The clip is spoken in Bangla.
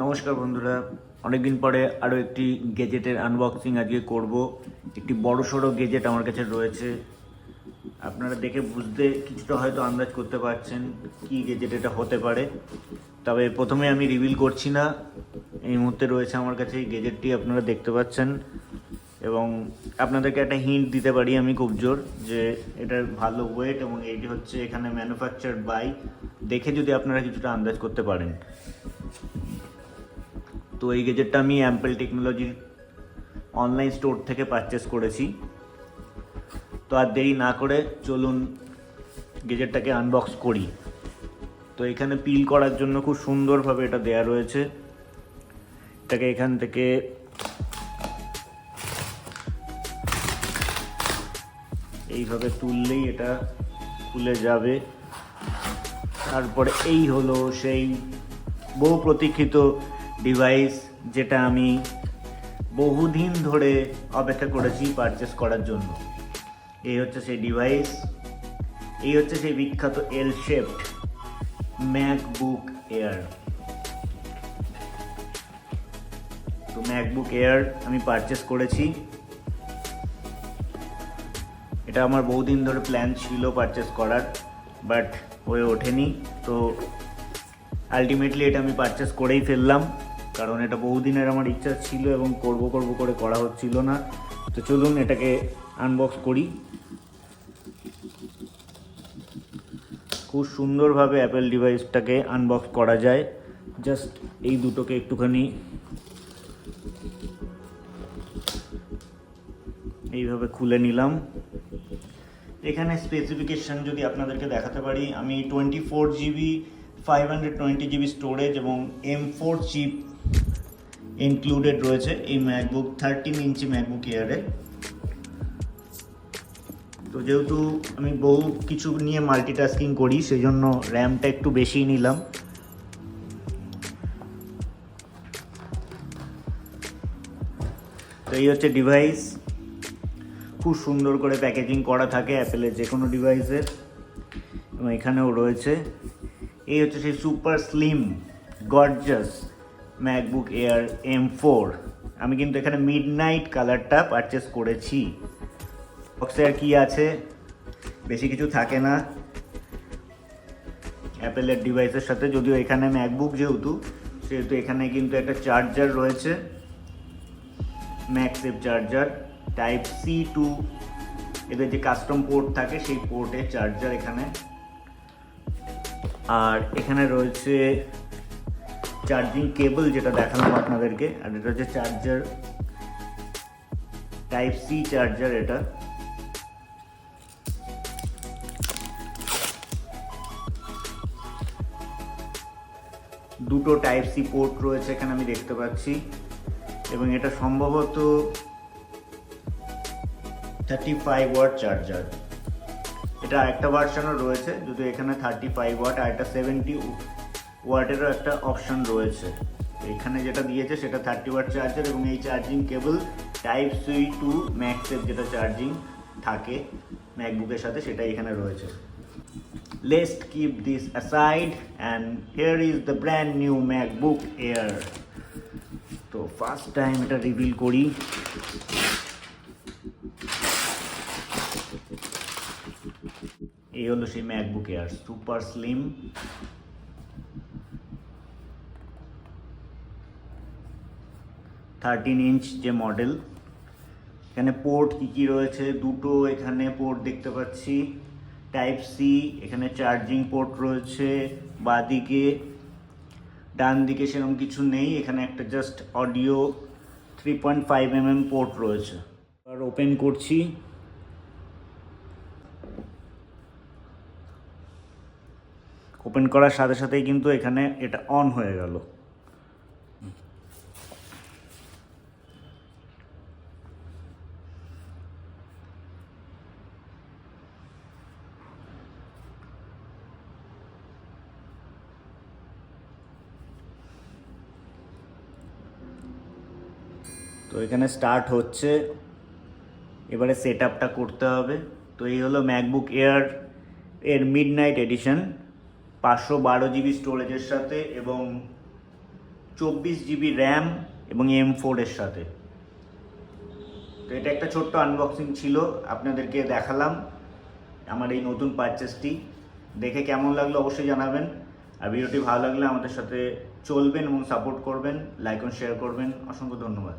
নমস্কার বন্ধুরা, অনেকদিন পরে আরও একটি গেজেটের আনবক্সিং আজকে করব। একটি বড়সড় গেজেট আমার কাছে রয়েছে। আপনারা দেখে বুঝতে কিছুটা হয়তো আন্দাজ করতে পারছেন কি গেজেট এটা হতে পারে। তবে প্রথমে আমি রিভিল করছি না। এই মুহূর্তে রয়েছে আমার কাছে এই গেজেটটি, আপনারা দেখতে পাচ্ছেন। এবং আপনাদেরকে একটা হিন্ট দিতে পারি আমি খুব জোর, যে এটার ভালো ওয়েট এবং এইটি হচ্ছে এখানে ম্যানুফ্যাকচার্ড বাই, দেখে যদি আপনারা কিছুটা আন্দাজ করতে পারেন। তো এই গেজেটটা আমি অ্যাম্পেল টেকনোলজির অনলাইন স্টোর থেকে পারচেস করেছি। তো আর দেরি না করে চলুন গেজেটটাকে আনবক্স করি। তো এখানে পিল করার জন্য খুব সুন্দরভাবে এটা দেয়া রয়েছে। এটাকে এখান থেকে এইভাবে তুললেই এটা খুলে যাবে। তারপরে এই হলো সেই বহু প্রতীক্ষিত ডিভাইস, যেটা আমি বহুদিন ধরে অপেক্ষা করেছি পারচেস করার জন্য। এই হচ্ছে সেই ডিভাইস, এই হচ্ছে সেই বিখ্যাত এল শেপড ম্যাকবুক এয়ার। তো ম্যাকবুক এয়ার আমি পারচেস করেছি। এটা আমার বহুদিন ধরে প্ল্যান ছিল পারচেস করার, বাট হয়ে ওঠেনি। তো আলটিমেটলি এটা আমি পারচেস করেই ফেললাম, কারণ এটা বহুদিনের আমার ইচ্ছা ছিল এবং করব করে করা হচ্ছিল না। তো চলুন এটাকে আনবক্স করি। খুব সুন্দরভাবে অ্যাপেল ডিভাইসটাকে আনবক্স করা যায়। জাস্ট এই দুটোকে একটুখানি এইভাবে খুলে নিলাম। এখানে স্পেসিফিকেশান যদি আপনাদেরকে দেখাতে পারি, আমি 24GB 520GB স্টোরেজ এবং M4 চিপ ইনক্লুডেড রয়েছে এই ম্যাকবুক 13 ইঞ্চি ম্যাকবুক এয়ারে। তো যেহেতু আমি বহু কিছু নিয়ে মাল্টিটাস্কিং করি, সেই জন্য র্যামটা একটু বেশিই নিলাম। তো এই হচ্ছে ডিভাইস। খুব সুন্দর করে প্যাকেজিং করা থাকে অ্যাপেলের যে কোনো ডিভাইসের, এবং এখানেও রয়েছে। এই হচ্ছে সেই super slim gorgeous MacBook air M4। আমি কিন্তু এখানে মিডনাইট কালারটা পারচেস করেছি। বক্সে আর কি আছে, বেশি কিছু থাকে না অ্যাপেলের ডিভাইসের সাথে, যদিও এখানে ম্যাকবুক সেহেতু এখানে কিন্তু একটা চার্জার রয়েছে, ম্যাকসেফ চার্জার টাইপ সি টু। এদের যে কাস্টম পোর্ট থাকে সেই পোর্টের চার্জার এখানে। আর এখানে রয়েছে চার্জিং কেবল, যেটা দেখালাম আপনাদেরকে। আর এটা হচ্ছে চার্জার, টাইপ সি চার্জার এটা। দুটো টাইপ সি পোর্ট রয়েছে এখানে আমি দেখতে পাচ্ছি, এবং এটা সম্ভবত 35 ওয়াট চার্জার। এটা একটা ভার্সনও রয়েছে, যদিও এখানে 35 ওয়াট, আর একটা 70 ওয়াটেরও একটা অপশন রয়েছে। এখানে যেটা দিয়েছে সেটা 30 ওয়াট চার্জার, এবং এই charging cable type C to ম্যাক্সের যেটা চার্জিং থাকে ম্যাকবুকের সাথে, সেটা এখানে রয়েছে। Let's keep this aside and here is the brand new MacBook Air. তো ফার্স্ট টাইম এটা রিভিল করি। এই হলো সেই MacBook air, super slim. Thirteen inch যে মডেল। এখানে পোর্ট কী রয়েছে, দুটো এখানে পোর্ট দেখতে পাচ্ছি, টাইপ সি। এখানে চার্জিং পোর্ট রয়েছে বাঁদিকে, ডান দিকে সেরকম কিছু নেই। এখানে একটা জাস্ট অডিও 3.5mm পোর্ট রয়েছে। আর ওপেন করছি। ওপেন করার সাথে সাথেই কিন্তু এখানে এটা অন হয়ে গেল। তো এখানে স্টার্ট হচ্ছে, এবারে সেট আপটা করতে হবে। তো এই হলো ম্যাকবুক এয়ার এর মিডনাইট এডিশন, 512GB স্টোরেজের সাথে এবং 24 GB র্যাম এবং M4 এর সাথে। তো এটা একটা ছোট্ট আনবক্সিং ছিল, আপনাদেরকে দেখালাম আমার এই নতুন পারচেসটি। দেখে কেমন লাগলো অবশ্যই জানাবেন, আর ভিডিওটি ভালো লাগলে আমাদের সাথে চলবেন এবং সাপোর্ট করবেন, লাইক ও শেয়ার করবেন। অসংখ্য ধন্যবাদ।